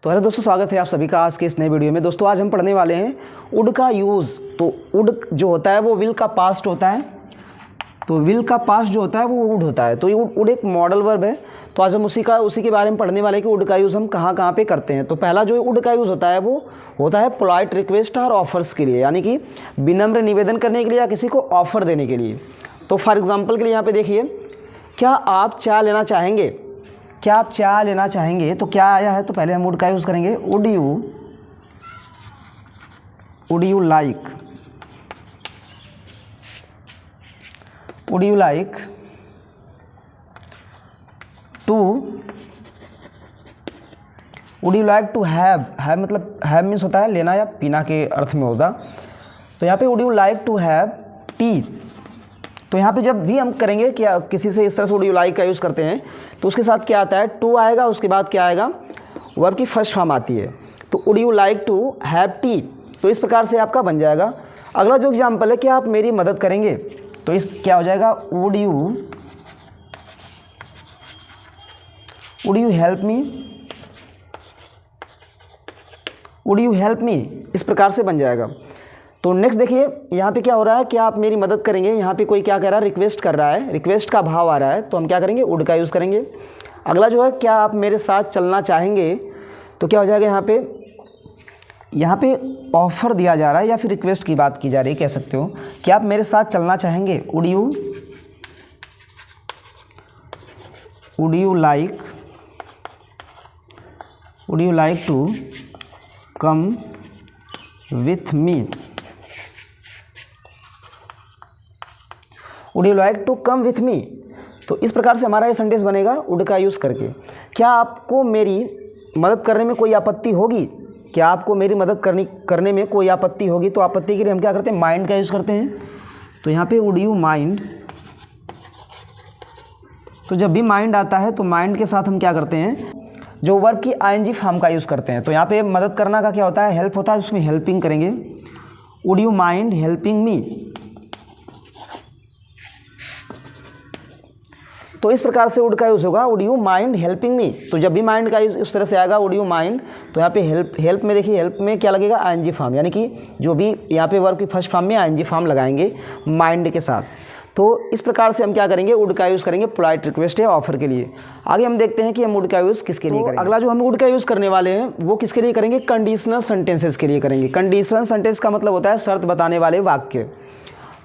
तो हेलो दोस्तों, स्वागत है आप सभी का आज के इस नए वीडियो में। दोस्तों आज हम पढ़ने वाले हैं वुड का यूज़। तो वुड जो होता है वो विल का पास्ट होता है। तो विल का पास्ट जो होता है वो वुड होता है। तो ये वुड एक मॉडल वर्ब है। तो आज हम उसी के बारे में पढ़ने वाले हैं कि वुड का यूज़ हम कहाँ पे करते हैं। तो पहला जो वुड का यूज़ होता है वो होता है पोलाइट रिक्वेस्ट और ऑफर्स के लिए, यानी कि विनम्र निवेदन करने के लिए या किसी को ऑफ़र देने के लिए। तो फॉर एग्जाम्पल के लिए यहाँ पे देखिए, क्या आप चाय लेना चाहेंगे, क्या आप चाय लेना चाहेंगे। तो क्या आया है, तो पहले हम वुड का यूज़ करेंगे। Would you like to have मतलब हैव मीन्स होता है लेना या पीना के अर्थ में होगा। तो यहाँ पे would you like to have tea. तो यहाँ पे जब भी हम करेंगे क्या किसी से इस तरह से वुड यू लाइक का यूज़ करते हैं तो उसके साथ क्या आता है, टू आएगा, उसके बाद क्या आएगा, वर्ब की फर्स्ट फॉर्म आती है। तो would you like to have tea. तो इस प्रकार से आपका बन जाएगा। अगला जो एग्जाम्पल है, क्या आप मेरी मदद करेंगे। तो इस क्या हो जाएगा, वुड यू हेल्प मी। इस प्रकार से बन जाएगा। तो नेक्स्ट देखिए, यहाँ पे क्या हो रहा है, क्या आप मेरी मदद करेंगे। यहाँ पे कोई क्या कह रहा है, रिक्वेस्ट कर रहा है, रिक्वेस्ट का भाव आ रहा है, तो हम क्या करेंगे, वुड का यूज़ करेंगे। अगला जो है, क्या आप मेरे साथ चलना चाहेंगे। तो क्या हो जाएगा, यहाँ पे ऑफ़र दिया जा रहा है या फिर रिक्वेस्ट की बात की जा रही है, कह सकते हो। क्या आप मेरे साथ चलना चाहेंगे। Would you like to come with me. Would you like to come with me. तो इस प्रकार से हमारा ये सेंटेंस बनेगा वुड का यूज़ करके। क्या आपको मेरी मदद करने में कोई आपत्ति होगी। क्या आपको मेरी मदद करने में कोई आपत्ति होगी। तो आपत्ति के लिए हम क्या करते हैं, माइंड का यूज़ करते हैं। तो यहाँ पे वुड यू माइंड। तो जब भी माइंड आता है तो माइंड के साथ हम क्या करते हैं, जो वर्ब की आईएनजी फॉर्म का यूज़ करते हैं। तो यहाँ पे मदद करना का क्या होता है, हेल्प होता है, उसमें हेल्पिंग करेंगे। Would you mind helping me. तो इस प्रकार से वुड का यूज़ होगा, would you mind helping me. तो जब भी माइंड का यूज़ इस तरह से आएगा, वुड यू माइंड, तो यहाँ पे हेल्प में देखिए, हेल्प में क्या लगेगा, आईएनजी फॉर्म, यानी कि जो भी यहाँ पे वर्ब की फर्स्ट फॉर्म में आईएनजी फॉर्म लगाएंगे माइंड के साथ। तो इस प्रकार से हम क्या करेंगे, वुड का यूज़ करेंगे पोलाइट रिक्वेस्ट या ऑफर के लिए। आगे हम देखते हैं कि हम वुड का यूज़ किसके लिए करेंगे। अगला जो हम वुड का यूज़ करने वाले हैं वो किसके लिए करेंगे, कंडीशनल सेंटेंसेस के लिए करेंगे। कंडीशनल सेंटेंस का मतलब होता है शर्त बताने वाले वाक्य।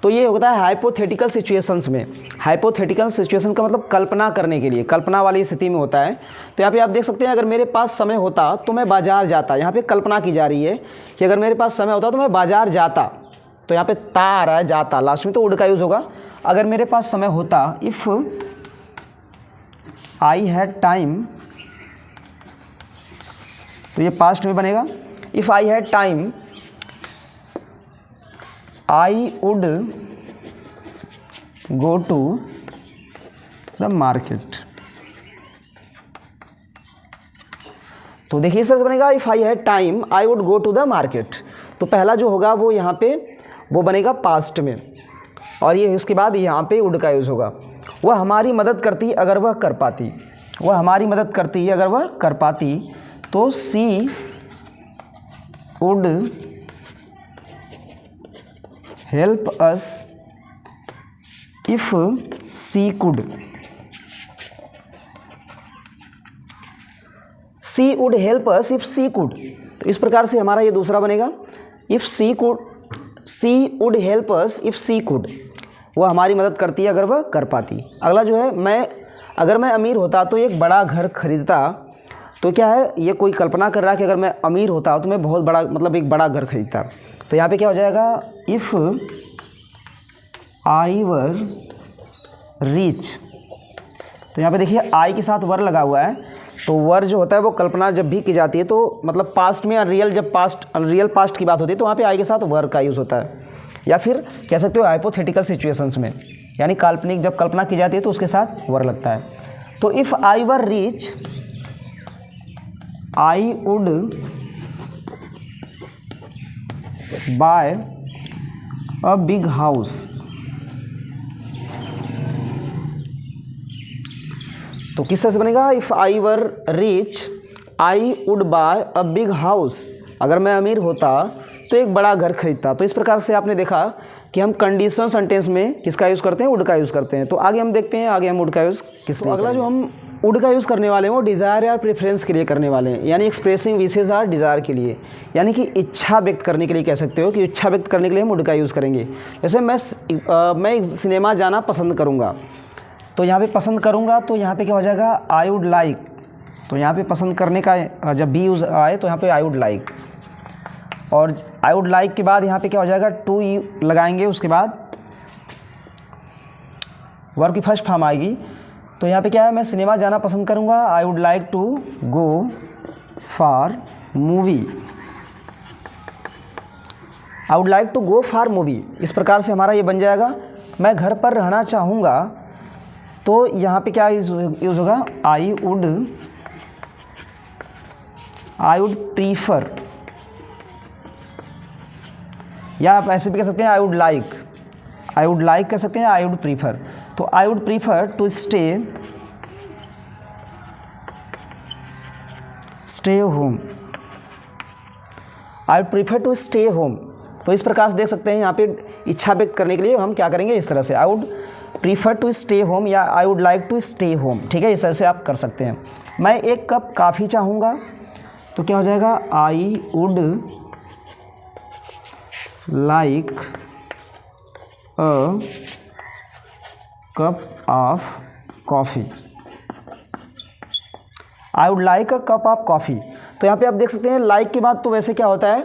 तो ये होता है हाइपोथेटिकल सिचुएशंस में। हाइपोथेटिकल सिचुएशन का मतलब कल्पना करने के लिए, कल्पना वाली स्थिति में होता है। तो यहाँ पे आप देख सकते हैं, अगर मेरे पास समय होता तो मैं बाजार जाता। यहाँ पे कल्पना की जा रही है कि अगर मेरे पास समय होता तो मैं बाजार जाता। तो यहाँ पे ता आ रहा है, जाता लास्ट में, तो वुड का यूज़ होगा। अगर मेरे पास समय होता, इफ़ आई हैड टाइम, तो ये पास्ट में बनेगा। If I had time I would go to the market. तो देखिए इस तरह से बनेगा, if I had time I would go to the market. तो पहला जो होगा वो यहाँ पे वो बनेगा पास्ट में, और ये उसके बाद यहाँ पे वुड का यूज़ होगा। वह हमारी मदद करती अगर वह कर पाती। वह हमारी मदद करती अगर वह कर पाती। तो she would help us if she could. She would help us if she could. तो इस प्रकार से हमारा ये दूसरा बनेगा, if she would help us if she could. वह हमारी मदद करती है अगर वह कर पाती। अगला जो है, अगर मैं अमीर होता तो एक बड़ा घर खरीदता। तो क्या है, ये कोई कल्पना कर रहा है कि अगर मैं अमीर होता तो मैं बहुत बड़ा, मतलब एक बड़ा घर खरीदता। तो यहाँ पे क्या हो जाएगा, इफ़ आई वर रिच। तो यहाँ पे देखिए आई के साथ वर लगा हुआ है। तो वर जो होता है वो कल्पना जब भी की जाती है, तो मतलब पास्ट में अनरियल पास्ट की बात होती है तो वहाँ पे आई के साथ वर का यूज़ होता है। या फिर कह सकते हो हाइपोथेटिकल सिचुएशंस में, यानी काल्पनिक जब कल्पना की जाती है तो उसके साथ वर लगता है। तो if I were rich I would buy a big house. तो किस तरह से बनेगा, if I were rich I would buy a big house, अगर मैं अमीर होता तो एक बड़ा घर खरीदता। तो इस प्रकार से आपने देखा कि हम कंडीशनल सेंटेंस में किसका यूज़ करते हैं, वुड का यूज़ करते हैं। तो आगे हम देखते हैं आगे हम वुड का यूज़ किस लिए। अगला जो हम वुड का यूज़ करने वाले हैं वो डिज़ायर या प्रेफरेंस के लिए करने वाले हैं, यानी एक्सप्रेसिंग विशेज आर डिज़ायर के लिए, यानी कि इच्छा व्यक्त करने के लिए कह सकते हो कि इच्छा व्यक्त करने के लिए हम वुड का यूज़ करेंगे। जैसे मैं सिनेमा जाना पसंद करूँगा, तो यहाँ पे पसंद करूँगा तो यहाँ पे क्या हो जाएगा, आई वुड लाइक। तो यहाँ पे पसंद करने का जब भी यूज़ आए तो यहाँ पे आई वुड लाइक, और आई वुड लाइक के बाद यहाँ पे क्या हो जाएगा, टू लगाएंगे, उसके बाद वर्ब की फर्स्ट फॉर्म आएगी। तो यहाँ पे क्या है, मैं सिनेमा जाना पसंद करूँगा, I would like to go for movie, I would like to go for movie. इस प्रकार से हमारा ये बन जाएगा। मैं घर पर रहना चाहूँगा, तो यहाँ पे क्या यूज़ होगा, आई वुड प्रीफर, या आप ऐसे भी कह सकते हैं आई वुड लाइक कर सकते हैं, आई वुड प्रीफर। तो I would prefer to stay home, I would prefer to stay home. तो इस प्रकार से देख सकते हैं यहाँ पे इच्छा व्यक्त करने के लिए हम क्या करेंगे, इस तरह से I would prefer to stay home या I would like to stay home. ठीक है, इस तरह से आप कर सकते हैं। मैं एक कप कॉफ़ी चाहूँगा, तो क्या हो जाएगा, I would like a cup of coffee, I would like a cup of coffee. तो यहाँ पे आप देख सकते हैं लाइक के बाद तो वैसे क्या होता है,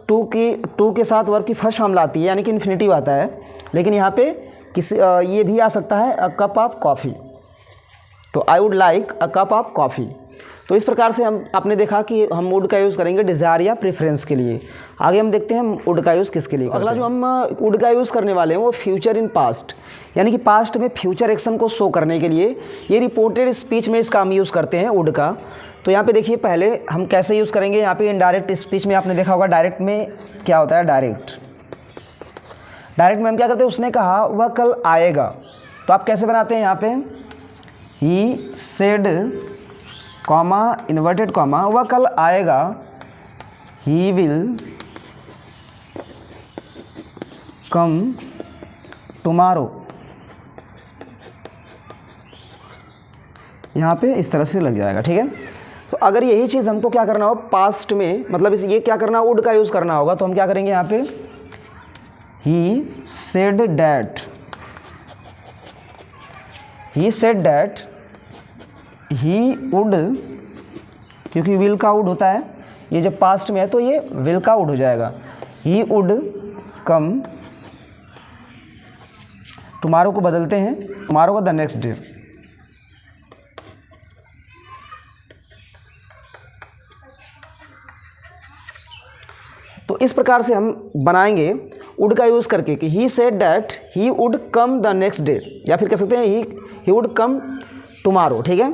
टू के साथ वर्ब की फर्स्ट फॉर्म लाती है, यानी कि इन्फिनिटिव आता है। लेकिन यहाँ पे ये भी आ सकता है अ कप ऑफ कॉफ़ी, तो I would like a cup of coffee. तो इस प्रकार से आपने देखा कि हम वुड का यूज़ करेंगे डिज़ायर या प्रेफरेंस के लिए। आगे हम देखते हैं हम वुड का यूज़ किसके लिए। अगला जो हम वुड का यूज़ करने वाले हैं वो फ्यूचर इन पास्ट, यानी कि पास्ट में फ्यूचर एक्शन को शो करने के लिए ये रिपोर्टेड स्पीच में इसका हम यूज़ करते हैं वुड का। तो यहाँ पे देखिए पहले हम कैसे यूज़ करेंगे। यहाँ पे इनडायरेक्ट स्पीच में आपने देखा होगा, डायरेक्ट में क्या होता है, डायरेक्ट में हम क्या करते हैं, उसने कहा वह कल आएगा, तो आप कैसे बनाते हैं यहाँ पे, he said comma inverted comma वह कल आएगा, ही विल कम टुमारो। यहाँ पे इस तरह से लग जाएगा। ठीक है, तो अगर यही चीज़ हमको क्या करना हो पास्ट में, मतलब ये क्या करना, वुड का यूज़ करना होगा, तो हम क्या करेंगे यहाँ पे, he said that he would, क्योंकि विल का वुड होता है, ये जब पास्ट में है तो ये विल का वुड हो जाएगा, ही वुड कम, टुमारो को बदलते हैं, टुमारो का द नेक्स्ट डे। तो इस प्रकार से हम बनाएंगे वुड का यूज़ करके कि he said that he would come the next day, या फिर कह सकते हैं ही वुड कम टुमारो। ठीक है,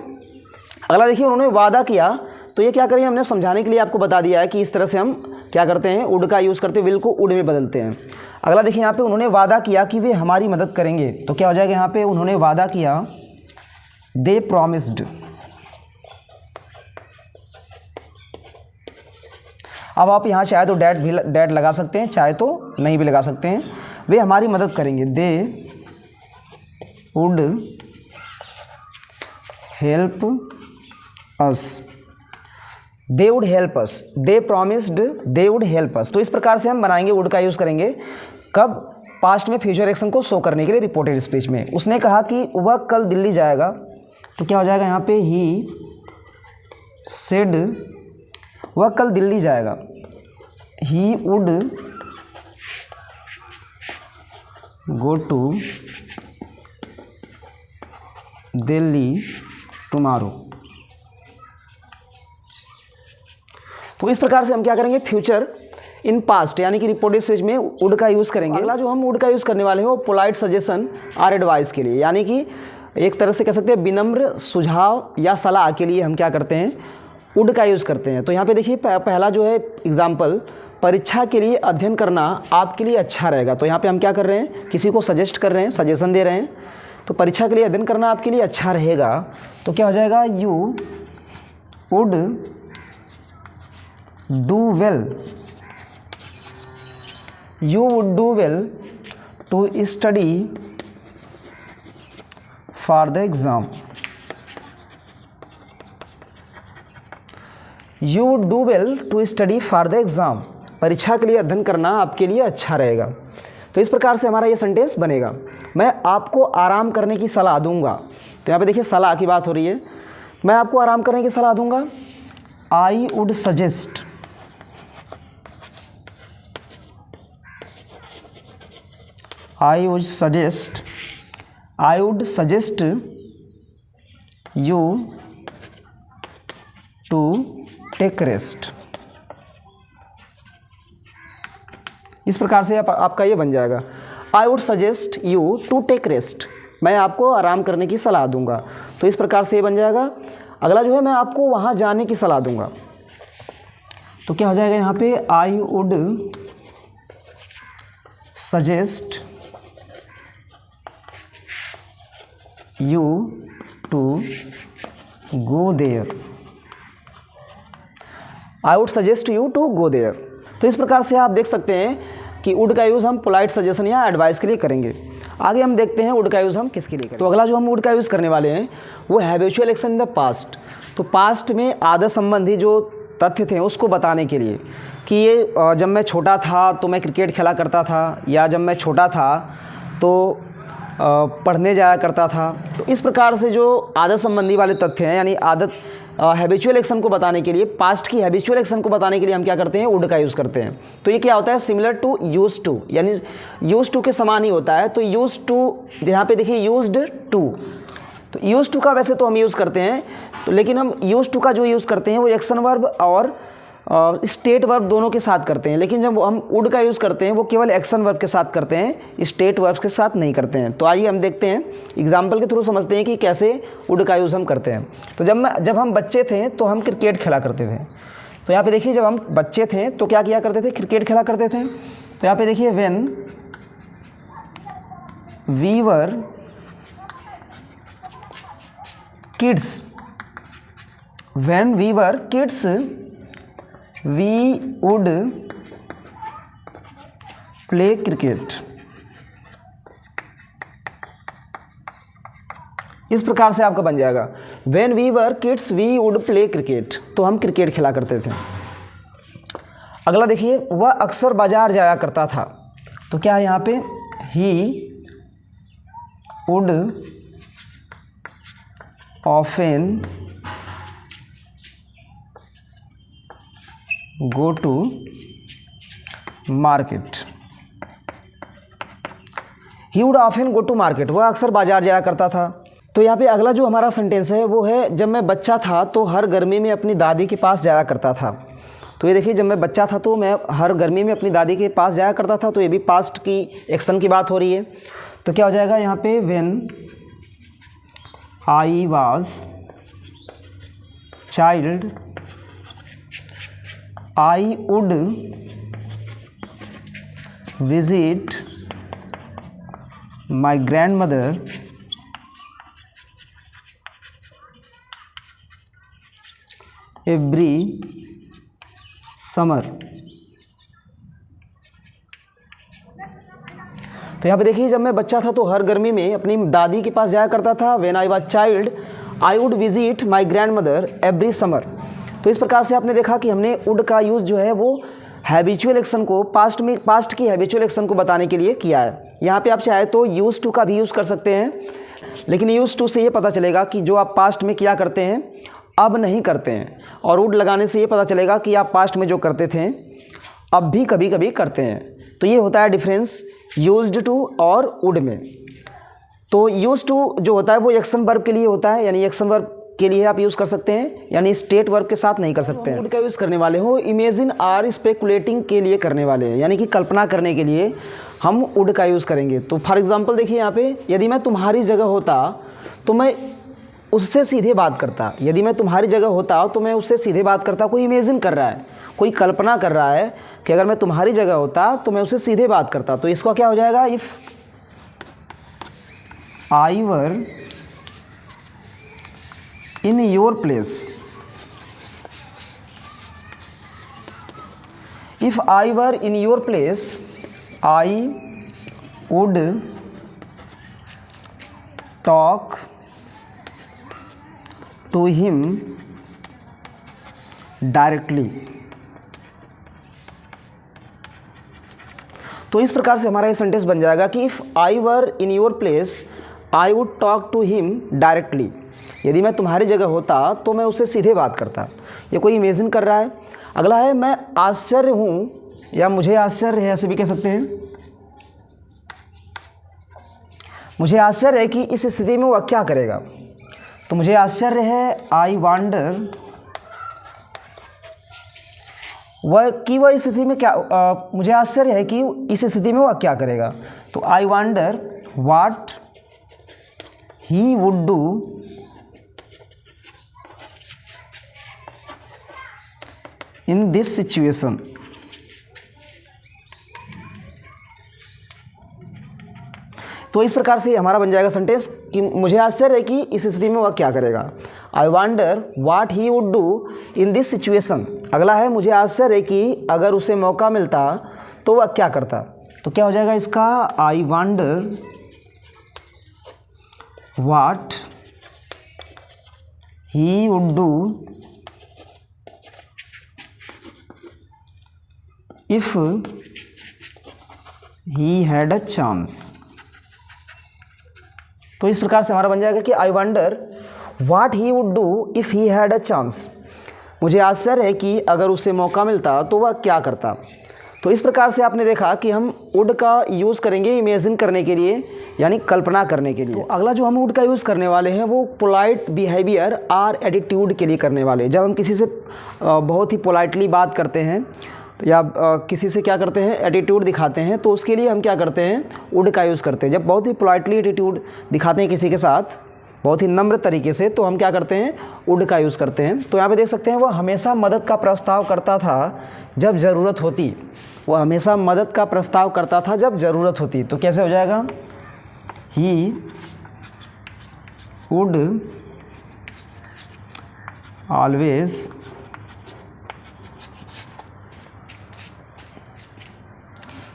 अगला देखिए उन्होंने वादा किया, तो ये क्या करें, हमने समझाने के लिए आपको बता दिया है कि इस तरह से हम क्या करते हैं, वुड का यूज़ करते हैं, विल को वुड में बदलते हैं। अगला देखिए यहाँ पे उन्होंने वादा किया कि वे हमारी मदद करेंगे, तो क्या हो जाएगा यहाँ पे, उन्होंने वादा किया, दे प्रॉमिस्ड। अब आप यहाँ चाहे तो डैट लगा सकते हैं, चाहे तो नहीं भी लगा सकते हैं। वे हमारी मदद करेंगे, they would help us, they would help us, they promised they would help अस। तो इस प्रकार से हम बनाएंगे, वुड का यूज़ करेंगे कब, पास्ट में फ्यूचर एक्शन को शो करने के लिए रिपोर्टेड स्पीच में। उसने कहा कि वह कल दिल्ली जाएगा, तो क्या हो जाएगा यहाँ पे, ही सेड वह कल दिल्ली जाएगा, he would go to Delhi tomorrow. तो इस प्रकार से हम क्या करेंगे, फ्यूचर इन पास्ट यानी कि रिपोर्टेड स्पीच में वुड का यूज़ करेंगे। अगला जो हम वुड का यूज़ करने वाले हैं वो पोलाइट सजेशन और एडवाइस के लिए, यानी कि एक तरह से कह सकते हैं विनम्र सुझाव या सलाह के लिए हम क्या करते हैं, वुड का यूज़ करते हैं। तो यहाँ पे देखिए पहला जो है एग्जाम्पल, परीक्षा के लिए अध्ययन करना आपके लिए अच्छा रहेगा। तो यहाँ पे हम क्या कर रहे हैं, किसी को सजेस्ट कर रहे हैं, सजेशन दे रहे हैं। तो परीक्षा के लिए अध्ययन करना आपके लिए अच्छा रहेगा, तो क्या हो जाएगा, you would do well, you would do well to study for the exam, you would do well to study for the exam, परीक्षा के लिए अध्ययन करना आपके लिए अच्छा रहेगा। तो इस प्रकार से हमारा ये सेंटेंस बनेगा। मैं आपको आराम करने की सलाह दूंगा, तो यहाँ पे देखिए सलाह की बात हो रही है। मैं आपको आराम करने की सलाह दूंगा, I would suggest, I would suggest you to take rest। इस प्रकार से आपका ये बन जाएगा, I would suggest you to take rest, मैं आपको आराम करने की सलाह दूंगा। तो इस प्रकार से ये बन जाएगा। अगला जो है, मैं आपको वहाँ जाने की सलाह दूंगा, तो क्या हो जाएगा यहाँ पे, I would suggest you to go there, I would suggest you to go there। तो इस प्रकार से आप देख सकते हैं कि वुड का यूज़ हम पोलाइट सजेशन या एडवाइस के लिए करेंगे। आगे हम देखते हैं वुड का यूज़ हम किसके लिए करेंगे। तो अगला जो हम वुड का यूज़ करने वाले हैं वो habitual action in the past. तो पास्ट में आदत संबंधी जो तथ्य थे उसको बताने के लिए कि ये जब मैं छोटा था तो मैं क्रिकेट खेला करता था, या जब मैं छोटा था तो पढ़ने जाया करता था। तो इस प्रकार से जो आदत संबंधी वाले तथ्य हैं, यानी आदत हैबिचुअल एक्शन को बताने के लिए, पास्ट की हैबिचुअल एक्शन को बताने के लिए हम क्या करते हैं, वुड का यूज़ करते हैं। तो ये क्या होता है, सिमिलर टू यूज टू, यानी यूज टू के समान ही होता है। तो यूज टू यहाँ पे देखिए यूज्ड टू, तो यूज टू का वैसे तो हम यूज़ करते हैं, तो लेकिन हम यूज टू का जो यूज़ करते हैं वो एक्शन वर्ब और स्टेट वर्ब दोनों के साथ करते हैं। लेकिन जब हम वुड का यूज़ करते हैं वो केवल एक्शन वर्ब के साथ करते हैं, स्टेट वर्ब के साथ नहीं करते हैं। तो आइए हम देखते हैं, एग्जाम्पल के थ्रू समझते हैं कि कैसे वुड का यूज़ हम करते हैं। तो जब हम बच्चे थे तो हम क्रिकेट खेला करते थे। तो यहाँ पे देखिए जब हम बच्चे थे तो क्या किया करते थे, क्रिकेट खेला करते थे। तो यहाँ पे देखिए when we were kids, when we were kids we would play cricket। इस प्रकार से आपका बन जाएगा, when we were kids we would play cricket, तो हम क्रिकेट खेला करते थे। अगला देखिए, वह अक्सर बाजार जाया करता था। तो क्या है यहाँ पे, he would often go to market, he would often go to market, वह अक्सर बाजार जाया करता था। तो यहाँ पे अगला जो हमारा सेंटेंस है वो है, जब मैं बच्चा था तो हर गर्मी में अपनी दादी के पास जाया करता था। तो ये देखिए, जब मैं बच्चा था तो मैं हर गर्मी में अपनी दादी के पास जाया करता था। तो ये भी पास्ट की एक्शन की बात हो रही है। तो क्या हो जाएगा यहाँ पे, when I was child I would visit my grandmother every summer। तो यहाँ पे देखिए, जब मैं बच्चा था तो हर गर्मी में अपनी दादी के पास जाया करता था। When I was child I would visit my grandmother every summer। तो इस प्रकार से आपने देखा कि हमने वुड का यूज़ जो है वो हैबिचुअल एक्शन को, पास्ट की हैबिचुअल एक्शन को बताने के लिए किया है। यहाँ पे आप चाहे तो यूज़ टू का भी यूज़ कर सकते हैं, लेकिन यूज़ टू से ये पता चलेगा कि जो आप पास्ट में किया करते हैं अब नहीं करते हैं, और वुड लगाने से ये पता चलेगा कि आप पास्ट में जो करते थे अब भी कभी कभी करते हैं। तो ये होता है डिफरेंस यूज्ड टू और वुड में। तो यूज टू जो होता है वो एक्शन वर्ब के लिए होता है, यानी एक्शन वर्ब के लिए आप यूज़ कर सकते हैं, यानी स्टेट वर्ब के साथ नहीं कर सकते हैं। वुड का यूज़ करने वाले हो इमेजिन आर स्पेकुलेटिंग के लिए करने वाले हैं, यानी कि कल्पना करने के लिए हम वुड का यूज़ करेंगे। तो फॉर एग्जांपल देखिए यहाँ पे, यदि मैं तुम्हारी जगह होता तो मैं उससे सीधे बात करता। यदि मैं तुम्हारी जगह होता तो मैं उससे सीधे बात करता। कोई इमेजिन कर रहा है, कोई कल्पना कर रहा है कि अगर मैं तुम्हारी जगह होता तो मैं उससे सीधे बात करता। तो इसका क्या हो जाएगा, if I were in your place, if I were in your place I would talk to him directly. तो इस प्रकार से हमारा ये सेंटेंस बन जाएगा कि if I were in your place I would talk to him directly. यदि मैं तुम्हारी जगह होता तो मैं उससे सीधे बात करता। ये कोई इमेजिन कर रहा है। अगला है मैं आश्चर्य हूँ या मुझे आश्चर्य है, ऐसे भी कह सकते हैं। मुझे आश्चर्य है कि इस स्थिति में वह क्या करेगा। तो मुझे आश्चर्य है, आई वांडर, वह इस स्थिति में क्या मुझे आश्चर्य है कि इस स्थिति में वह क्या करेगा। तो I wonder what he would do in this situation. तो इस प्रकार से हमारा बन जाएगा सेंटेंस कि मुझे आश्चर्य है कि इस स्थिति में वह क्या करेगा। I wonder what he would do in this situation. अगला है मुझे आश्चर्य है कि अगर उसे मौका मिलता तो वह क्या करता। तो क्या हो जाएगा इसका, I wonder what he would do if he had a chance. तो इस प्रकार से हमारा बन जाएगा कि I wonder what he would do if he had a chance. मुझे आश्चर्य है कि अगर उसे मौका मिलता तो वह क्या करता। तो इस प्रकार से आपने देखा कि हम वुड का यूज़ करेंगे इमेजिन करने के लिए, यानी कल्पना करने के लिए। तो अगला जो हम वुड का यूज़ करने वाले हैं वो पोलाइट बिहेवियर और एटीट्यूड के लिए करने वाले हैं। जब हम किसी से बहुत ही पोलाइटली बात करते हैं या किसी से क्या करते हैं, एटीट्यूड दिखाते हैं, तो उसके लिए हम क्या करते हैं, वुड का यूज़ करते हैं। जब बहुत ही पोलाइटली एटीट्यूड दिखाते हैं किसी के साथ बहुत ही नम्र तरीके से, तो हम क्या करते हैं, वुड का यूज़ करते हैं। तो यहाँ पे देख सकते हैं वह हमेशा मदद का प्रस्ताव करता था जब ज़रूरत होती। वह हमेशा मदद का प्रस्ताव करता था जब ज़रूरत होती। तो कैसे हो जाएगा, he would always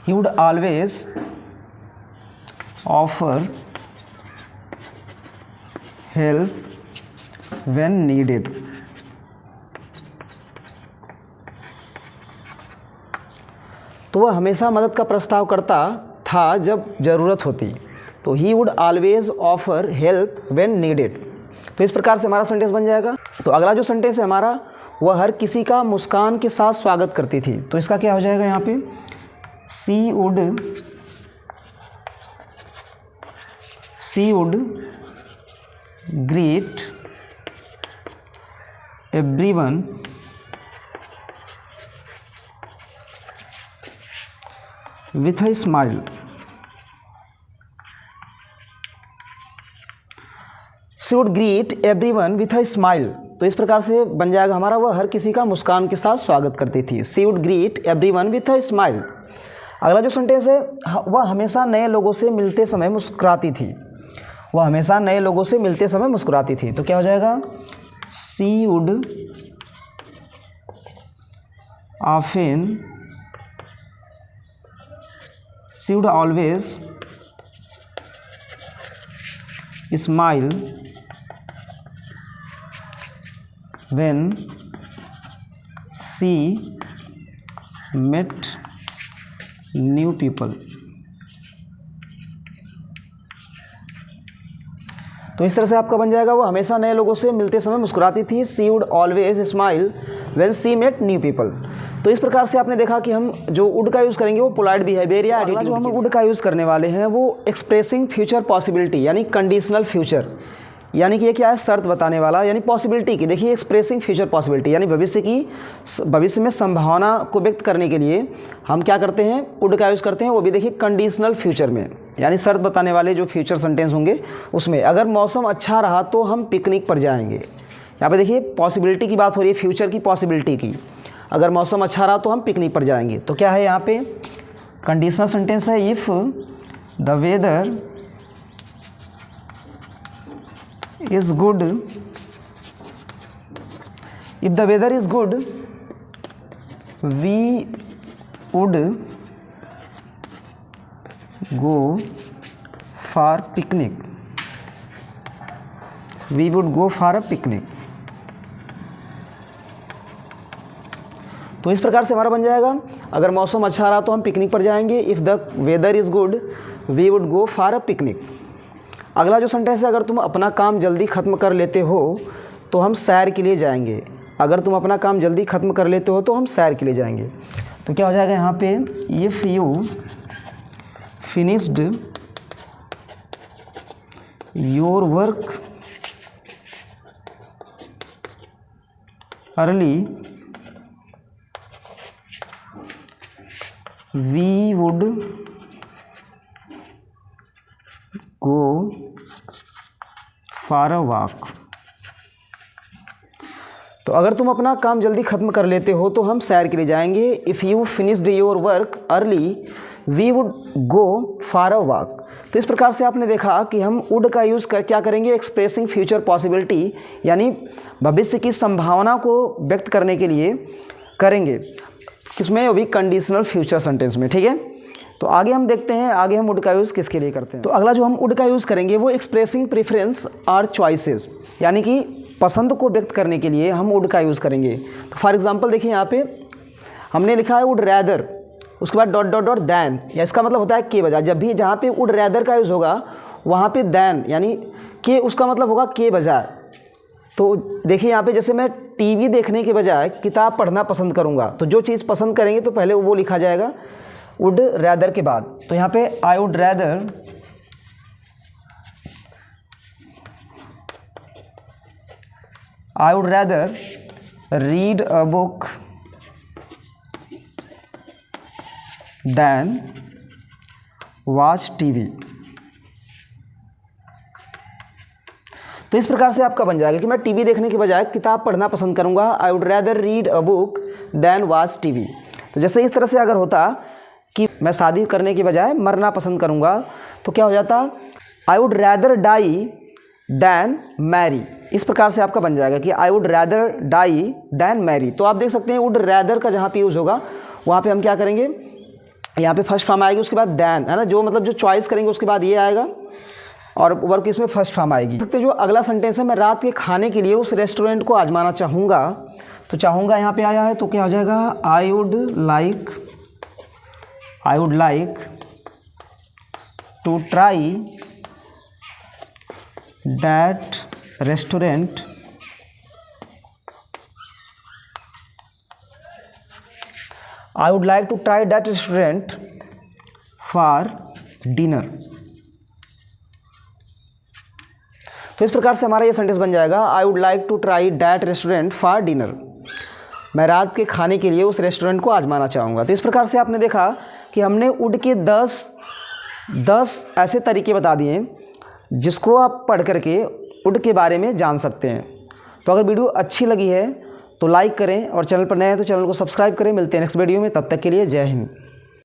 he would always offer help when needed। तो वह हमेशा मदद का प्रस्ताव करता था जब ज़रूरत होती। तो he would always offer help when needed। तो इस प्रकार से हमारा सेंटेंस बन जाएगा। तो अगला जो सेंटेंस है हमारा, वह हर किसी का मुस्कान के साथ स्वागत करती थी। तो इसका क्या हो जाएगा यहाँ पे, She would greet everyone with a smile। She would greet everyone with a smile। तो इस प्रकार से बन जाएगा हमारा, वह हर किसी का मुस्कान के साथ स्वागत करती थी। She would greet everyone with a smile। अगला जो सेंटेंस है, वह हमेशा नए लोगों से मिलते समय मुस्कुराती थी। वह हमेशा नए लोगों से मिलते समय मुस्कुराती थी। तो क्या हो जाएगा, she would always smile when she met new people. तो इस तरह से आपका बन जाएगा, वो हमेशा नए लोगों से मिलते समय मुस्कुराती थी। She would always smile when she met new people. तो इस प्रकार से आपने देखा कि हम जो वुड का यूज़ करेंगे वो पोलाइट बिहेवियर या एटीट्यूड। जो हम वुड का यूज़ करने वाले हैं वो एक्सप्रेसिंग फ्यूचर पॉसिबिलिटी यानी कंडीशनल फ्यूचर, यानी कि ये क्या है, शर्त बताने वाला, यानी पॉसिबिलिटी की। देखिए एक्सप्रेसिंग फ्यूचर पॉसिबिलिटी यानी भविष्य में संभावना को व्यक्त करने के लिए हम क्या करते हैं, वुड का यूज़ करते हैं। वो भी देखिए कंडीशनल फ्यूचर में, यानी शर्त बताने वाले जो फ्यूचर सेंटेंस होंगे उसमें। अगर मौसम अच्छा रहा तो हम पिकनिक पर जाएंगे। यहाँ पे देखिए पॉसिबिलिटी की बात हो रही है, फ्यूचर की पॉसिबिलिटी की। अगर मौसम अच्छा रहा तो हम पिकनिक पर जाएंगे। तो क्या है यहाँ पे, कंडीशनल सेंटेंस है, if the weather is good, if the weather is good we would go for picnic, we would go for a picnic. तो इस प्रकार से हमारा बन जाएगा, अगर मौसम अच्छा रहा तो हम पिकनिक पर जाएंगे, if the weather is good we would go for a picnic. अगला जो सेंटेंस है, अगर तुम अपना काम जल्दी ख़त्म कर लेते हो तो हम सैर के लिए जाएंगे। अगर तुम अपना काम जल्दी ख़त्म कर लेते हो तो हम सैर के लिए जाएंगे। तो क्या हो जाएगा यहाँ पे, if you finished your work early we would go for a walk. तो अगर तुम अपना काम जल्दी ख़त्म कर लेते हो तो हम सैर के लिए जाएंगे। If you finished your work early we would go for a walk. तो इस प्रकार से आपने देखा कि हम वुड का यूज़ कर क्या करेंगे, एक्सप्रेसिंग फ्यूचर पॉसिबिलिटी, यानी भविष्य की संभावना को व्यक्त करने के लिए करेंगे। किसमें, अभी कंडीशनल फ्यूचर सेंटेंस में। ठीक है, तो आगे हम देखते हैं, आगे हम वुड का यूज़ किसके लिए करते हैं। तो अगला जो हम वुड का यूज़ करेंगे वो एक्सप्रेसिंग प्रेफरेंस और चॉइसेस, यानी कि पसंद को व्यक्त करने के लिए हम वुड का यूज़ करेंगे। तो फॉर एग्जांपल देखिए, यहाँ पे हमने लिखा है वुड रैदर, उसके बाद डॉट डॉट डॉट दैन, या इसका मतलब होता है के बजाय। जब भी जहाँ पे वुड रैदर का यूज़ होगा वहाँ पे दैन यानी के, उसका मतलब होगा के बजाय। तो देखिए यहाँ पे, जैसे मैं टीवी देखने के बजाय किताब पढ़ना पसंद करूँगा, तो जो चीज़ पसंद करेंगे तो पहले वो लिखा जाएगा वुड रैदर के बाद। तो यहाँ पे I would rather read a book than watch TV. तो इस प्रकार से आपका बन जाएगा कि मैं टीवी देखने के बजाय किताब पढ़ना पसंद करूंगा। I would rather read a book than watch TV. तो जैसे इस तरह से अगर होता कि मैं शादी करने के बजाय मरना पसंद करूंगा, तो क्या हो जाता, I would rather die than marry. इस प्रकार से आपका बन जाएगा कि I would rather die than marry. तो आप देख सकते हैं वुड रैदर का जहाँ पे यूज़ होगा वहाँ पे हम क्या करेंगे, यहाँ पे फर्स्ट फॉर्म आएगी, उसके बाद दैन, है ना, जो मतलब जो चॉइस करेंगे उसके बाद ये आएगा, और वर्क इसमें फर्स्ट फॉर्म आएगी। सकते जो अगला सेंटेंस है, मैं रात के खाने के लिए उस रेस्टोरेंट को आजमाना चाहूँगा। तो चाहूँगा यहाँ पे आया है, तो क्या हो जाएगा, I would like to try that restaurant I would like to try that restaurant for dinner। तो इस प्रकार से हमारा ये सेंटेंस बन जाएगा, I would like to try that restaurant for dinner। मैं रात के खाने के लिए उस रेस्टोरेंट को आजमाना चाहूँगा। तो इस प्रकार से आपने देखा कि हमने वुड के 10 ऐसे तरीके बता दिए जिसको आप पढ़ करके वुड के बारे में जान सकते हैं। तो अगर वीडियो अच्छी लगी है तो लाइक करें, और चैनल पर नए हैं तो चैनल को सब्सक्राइब करें। मिलते हैं नेक्स्ट वीडियो में, तब तक के लिए जय हिंद।